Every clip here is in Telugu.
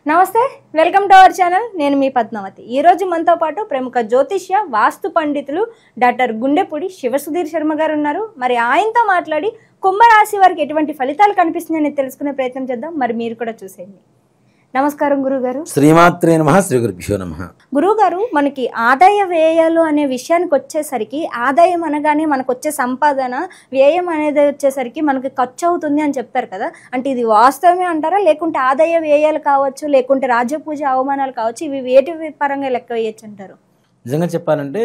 నమస్తే, వెల్కమ్ టు అవర్ ఛానల్. నేను మీ పద్మావతి. ఈరోజు మనతో పాటు ప్రముఖ జ్యోతిష్య వాస్తు పండితులు డాక్టర్ గుండెపూడి శివసుధీర్ శర్మ గారు ఉన్నారు. మరి ఆయనతో మాట్లాడి కుంభరాశి వారికి ఎటువంటి ఫలితాలు కనిపిస్తున్నాయని తెలుసుకునే ప్రయత్నం చేద్దాం. మరి మీరు కూడా చూసేయండి. నమస్కారం గురుగారు. శ్రీమాత్రే నమః. శ్రీ గురుభ్యో నమః. గురుగారు, మనకి ఆదాయ వ్యయాలు అనే విషయానికి వచ్చేసరికి ఆదాయం అనగానే మనకు వచ్చే సంపాదన, వ్యయం అనేది వచ్చేసరికి మనకి ఖర్చు అవుతుంది అని చెప్తారు కదా. అంటే ఇది వాస్తవమే అంటారా, లేకుంటే ఆదాయ వ్యయాలు కావచ్చు, లేకుంటే రాజపూజ అవమానాలు కావచ్చు, ఇవి వేటి పరంగా లెక్క వేయచ్చు అంటారు? నిజంగా చెప్పాలంటే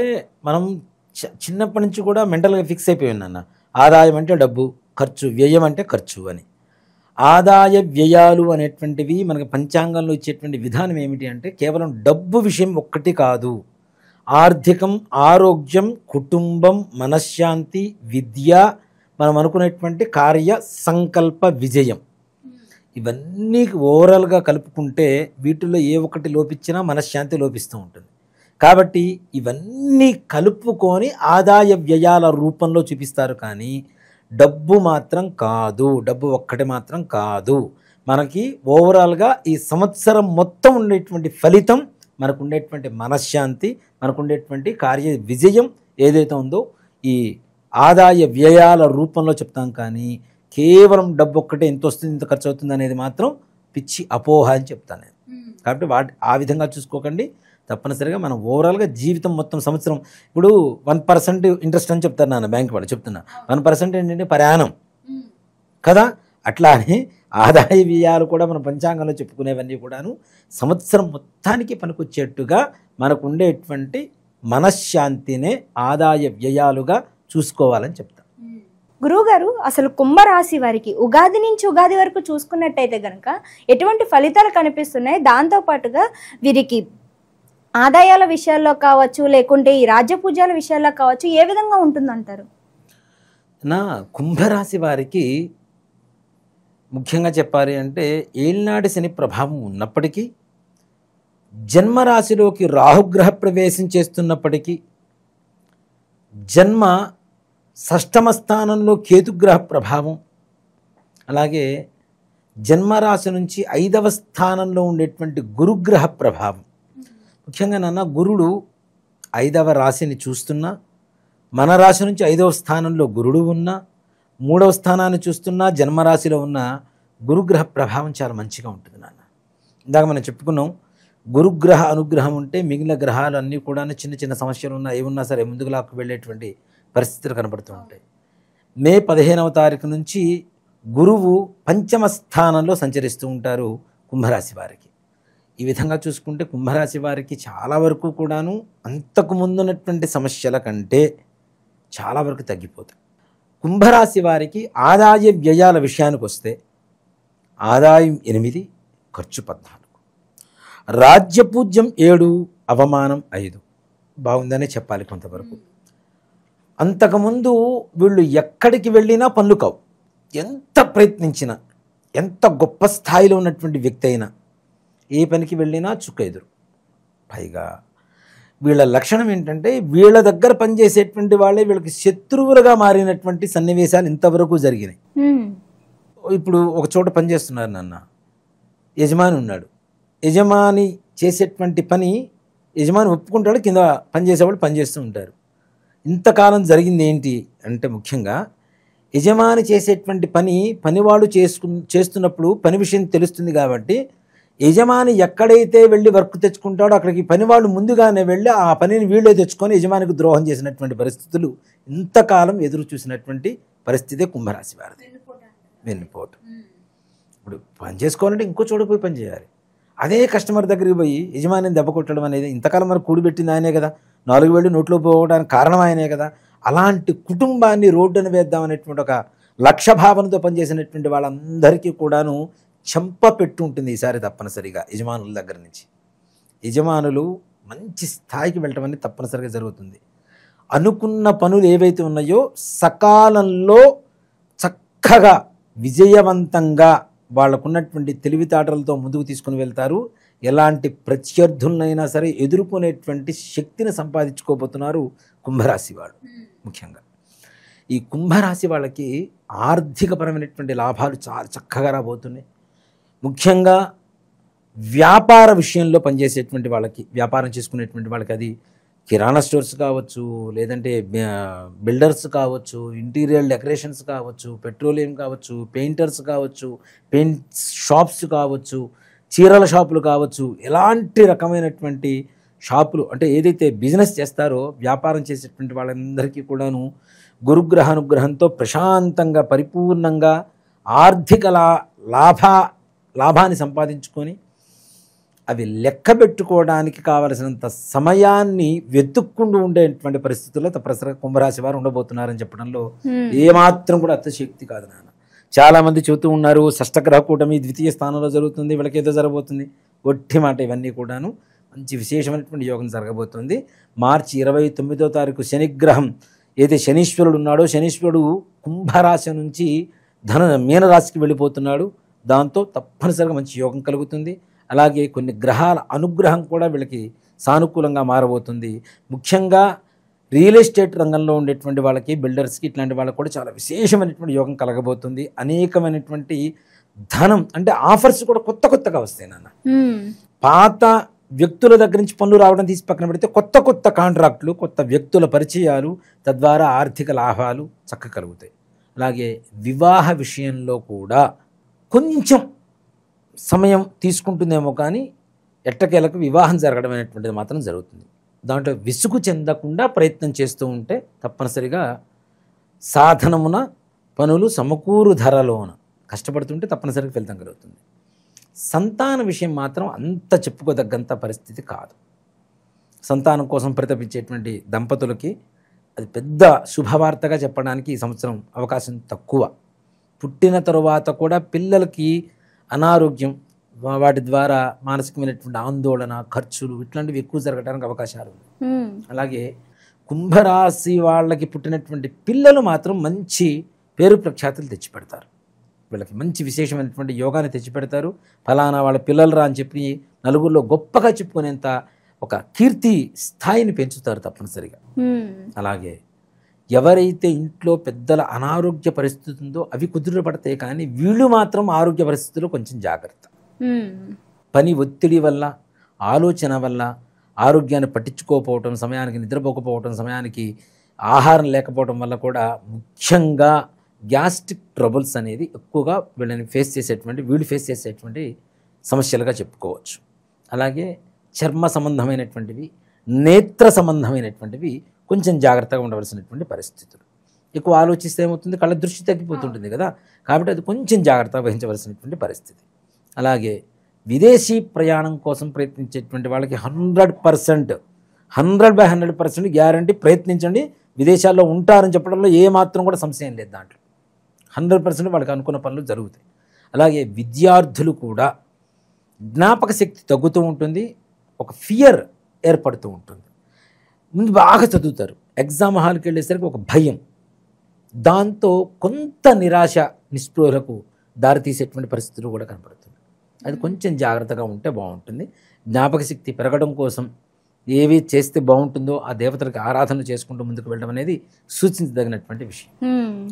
మనం చిన్నప్పటి నుంచి కూడా మెంటల్గా ఫిక్స్ అయిపోయి ఉన్నాను. ఆదాయం అంటే డబ్బు, ఖర్చు, వ్యయం అంటే ఖర్చు అని. ఆదాయ వ్యయాలు అనేటువంటివి మనకి పంచాంగంలో ఇచ్చేటువంటి విధానం ఏమిటి అంటే కేవలం డబ్బు విషయం ఒక్కటి కాదు. ఆర్థికం, ఆరోగ్యం, కుటుంబం, మనశ్శాంతి, విద్య, మనం అనుకునేటువంటి కార్య సంకల్ప విజయం, ఇవన్నీ ఓవరాల్గా కలుపుకుంటే వీటిల్లో ఏ ఒక్కటి లోపించినా మనశ్శాంతి లోపిస్తూ ఉంటుంది. కాబట్టి ఇవన్నీ కలుపుకొని ఆదాయ వ్యయాల రూపంలో చూపిస్తారు. కానీ డబ్బు మాత్రం కాదు, డబ్బు ఒక్కటి మాత్రం కాదు. మనకి ఓవరాల్గా ఈ సంవత్సరం మొత్తం ఉండేటువంటి ఫలితం, మనకు ఉండేటువంటి మనశ్శాంతి, మనకు ఉండేటువంటి కార్య విజయం ఏదైతే ఉందో ఈ ఆదాయ వ్యయాల రూపంలో చెప్తాం. కానీ కేవలం డబ్బు ఒక్కటే ఎంత వస్తుంది, ఇంత ఖర్చు అవుతుంది అనేది మాత్రం పిచ్చి అపోహ అని చెప్తాను నేను. కాబట్టి ఆ విధంగా చూసుకోకండి. తప్పనిసరిగా మనం ఓవరాల్గా జీవితం మొత్తం సంవత్సరం, ఇప్పుడు 1% ఇంట్రెస్ట్ అని చెప్తారు నాన్న, బ్యాంక్ వాళ్ళు చెప్తున్నా. 1% ఏంటంటే ప్రయాణం కదా. అట్లానే ఆదాయ వ్యయాలు కూడా మన పంచాంగంలో చెప్పుకునేవన్నీ కూడాను సంవత్సరం మొత్తానికి పనికొచ్చేట్టుగా మనకు ఉండేటువంటి మనశ్శాంతినే ఆదాయ వ్యయాలుగా చూసుకోవాలని చెప్తాం. గురువుగారు, అసలు కుంభరాశి వారికి ఉగాది నుంచి ఉగాది వరకు చూసుకున్నట్టయితే కనుక ఎటువంటి ఫలితాలు కనిపిస్తున్నాయి? దాంతోపాటుగా వీరికి ఆదాయాల విషయాల్లో కావచ్చు, లేకుంటే ఈ రాజ్యపూజాల విషయాల్లో కావచ్చు, ఏ విధంగా ఉంటుందంటారు? నా కుంభరాశి వారికి ముఖ్యంగా చెప్పాలి అంటే ఏలినాటి శని ప్రభావం ఉన్నప్పటికీ, జన్మరాశిలోకి రాహుగ్రహ ప్రవేశం చేస్తున్నప్పటికీ, జన్మ షష్టమ స్థానంలో కేతుగ్రహ ప్రభావం, అలాగే జన్మరాశి నుంచి 5వ స్థానంలో ఉండేటువంటి గురుగ్రహ ప్రభావం. ముఖ్యంగా నాన్న, గురుడు 5వ రాశిని చూస్తున్నా, మన రాశి నుంచి 5వ స్థానంలో గురుడు ఉన్నా, 3వ స్థానాన్ని చూస్తున్నా, జన్మరాశిలో ఉన్న గురుగ్రహ ప్రభావం చాలా మంచిగా ఉంటుంది నాన్న. ఇందాక మనం చెప్పుకున్నాం, గురుగ్రహ అనుగ్రహం ఉంటే మిగిలిన గ్రహాలు అన్నీ కూడా చిన్న చిన్న సమస్యలు ఉన్నా ఏమున్నా సరే ముందుకు లాక్కు వెళ్ళేటువంటి పరిస్థితులు కనబడుతూ ఉంటాయి. మే 15వ తారీఖు నుంచి గురువు 5వ స్థానంలో సంచరిస్తూ ఉంటారు కుంభరాశి వారికి. ఈ విధంగా చూసుకుంటే కుంభరాశి వారికి చాలా వరకు కూడాను అంతకు ముందున్నటువంటి సమస్యల కంటే చాలా వరకు తగ్గిపోతాయి. కుంభరాశి వారికి ఆదాయ వ్యయాల విషయానికి వస్తే ఆదాయం 8, ఖర్చు 14, రాజ్యపూజ్యం 7, అవమానం 5. బాగుందనే చెప్పాలి కొంతవరకు. అంతకుముందు వీళ్ళు ఎక్కడికి వెళ్ళినా పనులు కావు. ఎంత ప్రయత్నించినా, ఎంత గొప్ప స్థాయిలో ఉన్నటువంటి వ్యక్తి అయినా ఏ పనికి వెళ్ళినా చుక్క ఎదురు. పైగా వీళ్ళ లక్షణం ఏంటంటే వీళ్ళ దగ్గర పనిచేసేటువంటి వాళ్ళే వీళ్ళకి శత్రువులుగా మారినటువంటి సన్నివేశాలు ఇంతవరకు జరిగినాయి. ఇప్పుడు ఒక చోట పనిచేస్తున్నారు నాన్న, యజమాని ఉన్నాడు. యజమాని చేసేటువంటి పని యజమాని ఒప్పుకుంటాడు, కింద పనిచేసేవాళ్ళు పనిచేస్తూ ఉంటారు. ఇంతకాలం జరిగింది ఏంటి అంటే ముఖ్యంగా యజమాని చేసేటువంటి పనివాడు చేస్తున్నప్పుడు పని విషయం తెలుస్తుంది. కాబట్టి యజమాని ఎక్కడైతే వెళ్ళి వర్క్ తెచ్చుకుంటాడో అక్కడికి పనివాళ్ళు ముందుగానే వెళ్ళి ఆ పనిని వీళ్ళే తెచ్చుకొని యజమానికి ద్రోహం చేసినటువంటి పరిస్థితులు ఇంతకాలం ఎదురు చూసినటువంటి పరిస్థితే కుంభరాశి వారిది. వెన్నుపోటు. ఇప్పుడు పని చేసుకోవాలంటే ఇంకో చోట పోయి పని చేయాలి. అదే కస్టమర్ దగ్గరికి పోయి యజమానిని దెబ్బ కొట్టడం అనేది ఇంతకాలం మనకు కూడిపెట్టింది ఆయనే కదా, 4 వేళ్ళు నోట్లో పోవడానికి కారణం ఆయనే కదా. అలాంటి కుటుంబాన్ని రోడ్డున వేద్దామనేటువంటి ఒక లక్ష్య భావనతో పనిచేసినటువంటి వాళ్ళందరికీ కూడాను చెంప పెట్టు ఉంటుంది ఈసారి తప్పనిసరిగా యజమానుల దగ్గర నుంచి. యజమానులు మంచి స్థాయికి వెళ్ళటం అనేది తప్పనిసరిగా జరుగుతుంది. అనుకున్న పనులు ఏవైతే ఉన్నాయో సకాలంలో చక్కగా విజయవంతంగా వాళ్ళకున్నటువంటి తెలివితేటలతో ముందుకు తీసుకుని వెళ్తారు. ఎలాంటి ప్రత్యర్థులనైనా సరే ఎదుర్కొనేటువంటి శక్తిని సంపాదించుకోబోతున్నారు కుంభరాశి వాళ్ళు. ముఖ్యంగా ఈ కుంభరాశి వాళ్ళకి ఆర్థికపరమైనటువంటి లాభాలు చాలా చక్కగా రాబోతున్నాయి. ముఖ్యంగా వ్యాపార విషయంలో పనిచేసేటువంటి వాళ్ళకి, వ్యాపారం చేసుకునేటువంటి వాళ్ళకి, అది కిరాణా స్టోర్స్ కావచ్చు, లేదంటే బిల్డర్స్ కావచ్చు, ఇంటీరియర్ డెకరేషన్స్ కావచ్చు, పెట్రోలియం కావచ్చు, పెయింటర్స్ కావచ్చు, పెయింట్ షాప్స్ కావచ్చు, చీరల షాపులు కావచ్చు, ఎలాంటి రకమైనటువంటి షాపులు అంటే ఏదైతే బిజినెస్ చేస్తారో వ్యాపారం చేసేటువంటి వాళ్ళందరికీ కూడాను గురుగ్రహానుగ్రహంతో ప్రశాంతంగా పరిపూర్ణంగా ఆర్థిక లాభాన్ని సంపాదించుకొని అవి లెక్క పెట్టుకోవడానికి కావలసినంత సమయాన్ని వెతుక్కుంటూ ఉండేటువంటి పరిస్థితుల్లో తప్పనిసరిగా కుంభరాశి వారు ఉండబోతున్నారని చెప్పడంలో ఏమాత్రం కూడా అతిశక్తి కాదు నాన్న. చాలామంది చెబుతూ ఉన్నారు షష్టగ్రహ కూటమి ద్వితీయ స్థానంలో జరుగుతుంది, వీళ్ళకి ఏదో జరగబోతుంది. ఒట్టి మాట ఇవన్నీ కూడాను. మంచి విశేషమైనటువంటి యోగం జరగబోతుంది. మార్చి 29వ తారీఖు శనిగ్రహం ఏదైతే శనీశ్వరుడు ఉన్నాడో, శనీశ్వరుడు కుంభరాశి నుంచి మీనరాశికి వెళ్ళిపోతున్నాడు. దాంతో తప్పనిసరిగా మంచి యోగం కలుగుతుంది. అలాగే కొన్ని గ్రహాల అనుగ్రహం కూడా వీళ్ళకి సానుకూలంగా మారబోతుంది. ముఖ్యంగా రియల్ ఎస్టేట్ రంగంలో ఉండేటువంటి వాళ్ళకి, బిల్డర్స్కి, ఇట్లాంటి వాళ్ళకి కూడా చాలా విశేషమైనటువంటి యోగం కలగబోతుంది. అనేకమైనటువంటి ధనం అంటే ఆఫర్స్ కూడా కొత్తగా వస్తాయి నాన్న. పాత వ్యక్తుల దగ్గర నుంచి పనులు రావడం తీసి పక్కన పెడితే కొత్త కాంట్రాక్టులు, కొత్త వ్యక్తుల పరిచయాలు, తద్వారా ఆర్థిక లాభాలు చక్కగా కలుగుతాయి. అలాగే వివాహ విషయంలో కూడా కొంచెం సమయం తీసుకుంటుందేమో కానీ ఎట్టకేలకు వివాహం జరగడం అనేటువంటిది మాత్రం జరుగుతుంది. దాంట్లో విసుగు చెందకుండా ప్రయత్నం చేస్తూ ఉంటే తప్పనిసరిగా సాధనమున పనులు సమకూరు ధరలోన కష్టపడుతుంటే తప్పనిసరిగా ఫలితం కలుగుతుంది. సంతాన విషయం మాత్రం అంత చెప్పుకోదగ్గంత పరిస్థితి కాదు. సంతానం కోసం పరితపించేటువంటి దంపతులకి అది పెద్ద శుభవార్తగా చెప్పడానికి ఈ సంవత్సరం అవకాశం తక్కువ. పుట్టిన తరువాత కూడా పిల్లలకి అనారోగ్యం, వాటి ద్వారా మానసికమైనటువంటి ఆందోళన, ఖర్చులు ఇట్లాంటివి ఎక్కువ జరగడానికి అవకాశాలు ఉన్నాయి. అలాగే కుంభరాశి వాళ్ళకి పుట్టినటువంటి పిల్లలు మాత్రం మంచి పేరు ప్రఖ్యాతులు తెచ్చిపెడతారు. వీళ్ళకి మంచి విశేషమైనటువంటి యోగాన్ని తెచ్చిపెడతారు. ఫలానా వాళ్ళ పిల్లలు రా అని చెప్పి నలుగురిలో గొప్పగా చెప్పుకునేంత ఒక కీర్తి స్థాయిని పెంచుతారు తప్పనిసరిగా. అలాగే ఎవరైతే ఇంట్లో పెద్దల అనారోగ్య పరిస్థితి ఉందో అవి కుదురపడతాయి, కానీ వీళ్ళు మాత్రం ఆరోగ్య పరిస్థితుల్లో కొంచెం జాగ్రత్త. పని ఒత్తిడి వల్ల, ఆలోచన వల్ల ఆరోగ్యాన్ని పట్టించుకోకపోవటం, సమయానికి నిద్రపోకపోవటం, సమయానికి ఆహారం లేకపోవడం వల్ల కూడా ముఖ్యంగా గ్యాస్ట్రిక్ ట్రబుల్స్ అనేది ఎక్కువగా వీళ్ళు ఫేస్ చేసేటువంటి సమస్యలుగా చెప్పుకోవచ్చు. అలాగే చర్మ సంబంధమైనటువంటివి, నేత్ర సంబంధమైనటువంటివి కొంచెం జాగ్రత్తగా ఉండవలసినటువంటి పరిస్థితులు. ఎక్కువ ఆలోచిస్తే ఏమవుతుంది, కళ్ళ దృష్టి తగ్గిపోతుంటుంది కదా, కాబట్టి అది కొంచెం జాగ్రత్త వహించవలసినటువంటి పరిస్థితి. అలాగే విదేశీ ప్రయాణం కోసం ప్రయత్నించేటువంటి వాళ్ళకి 100% గ్యారంటీ ప్రయత్నించండి. విదేశాల్లో ఉంటారని చెప్పడంలో ఏమాత్రం కూడా సంశయం లేదు. దాంట్లో 100% వాళ్ళకి అనుకున్న పనులు జరుగుతాయి. అలాగే విద్యార్థులు కూడా జ్ఞాపక శక్తి తగ్గుతూ ఉంటుంది, ఒక ఫియర్ ఏర్పడుతూ ఉంటుంది. ముందు బాగా చదువుతారు, ఎగ్జామ్ హాల్కి వెళ్ళేసరికి ఒక భయం, దాంతో కొంత నిరాశ నిస్పృహలకు దారితీసేటువంటి పరిస్థితులు కూడా కనపడుతుంది. అది కొంచెం జాగ్రత్తగా ఉంటే బాగుంటుంది. జ్ఞాపక శక్తి పెరగడం కోసం ఏవి చేస్తే బాగుంటుందో ఆ దేవతలకు ఆరాధన చేసుకుంటూ ముందుకు వెళ్ళడం అనేది సూచించదగినటువంటి విషయం.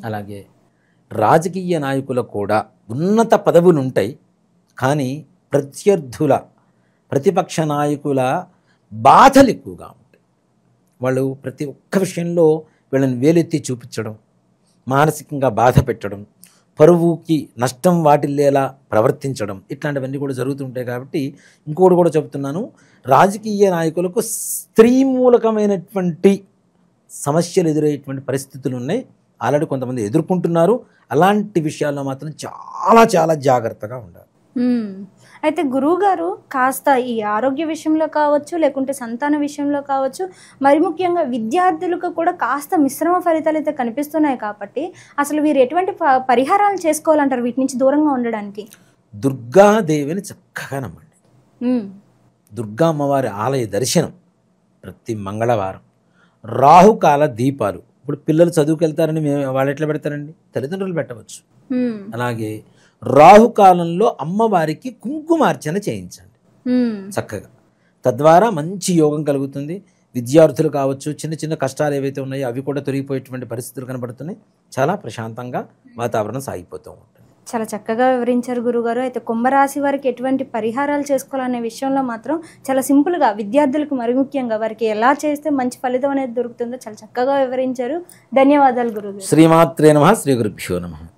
అలాగే రాజకీయ నాయకులకు కూడా ఉన్నత పదవులు ఉంటాయి, కానీ ప్రతిపక్ష నాయకుల బాధలు ఎక్కువగా ఉంటాయి. వాళ్ళు ప్రతి ఒక్క విషయంలో వీళ్ళని వేలెత్తి చూపించడం, మానసికంగా బాధ పెట్టడం, పరువుకి నష్టం వాటిల్లేలా ప్రవర్తించడం, ఇట్లాంటివన్నీ కూడా జరుగుతుంటాయి. కాబట్టి ఇంకోటి కూడా చెబుతున్నాను, రాజకీయ నాయకులకు స్త్రీ మూలకమైనటువంటి సమస్యలు ఎదురయ్యేటువంటి పరిస్థితులు ఉన్నాయి. ఆల్రెడీ కొంతమంది ఎదుర్కొంటున్నారు. అలాంటి విషయాల్లో మాత్రం చాలా చాలా జాగ్రత్తగా ఉండాలి. అయితే గురువు గారు కాస్త ఈ ఆరోగ్య విషయంలో కావచ్చు, లేకుంటే సంతాన విషయంలో కావచ్చు, మరి ముఖ్యంగా విద్యార్థులకు కూడా కాస్త మిశ్రమ ఫలితాలు అయితే కనిపిస్తున్నాయి. కాబట్టి అసలు వీరు ఎటువంటి పరిహారాలు చేసుకోవాలంటారు వీటి నుంచి దూరంగా ఉండడానికి? దుర్గాదేవిని చక్కగా నమ్మండి. దుర్గా అమ్మవారి ఆలయ దర్శనం ప్రతి మంగళవారం, రాహుకాల దీపాలు. ఇప్పుడు పిల్లలు చదువుకు వెళ్తారని వాళ్ళు ఎట్లా పెడతారండి, తల్లిదండ్రులు పెట్టవచ్చు. అలాగే రాహుకాలంలో అమ్మవారికి కుంకుమార్చన చేయించండి చక్కగా, తద్వారా మంచి యోగం కలుగుతుంది. విద్యార్థులు కావచ్చు, చిన్న చిన్న కష్టాలు ఏవైతే ఉన్నాయో అవి కూడా తొలగిపోయేటువంటి పరిస్థితులు కనబడుతున్నాయి. చాలా ప్రశాంతంగా వాతావరణం సాగిపోతూ ఉంటుంది. చాలా చక్కగా వివరించారు గురుగారు. అయితే కుంభరాశి వారికి ఎటువంటి పరిహారాలు చేసుకోవాలనే విషయంలో మాత్రం చాలా సింపుల్గా, విద్యార్థులకు మరి ముఖ్యంగా వారికి ఎలా చేస్తే మంచి ఫలితం అనేది దొరుకుతుందో చాలా చక్కగా వివరించారు. ధన్యవాదాలు గురుగారు. శ్రీమాత్రే నమః. శ్రీ గురుభ్యో నమః.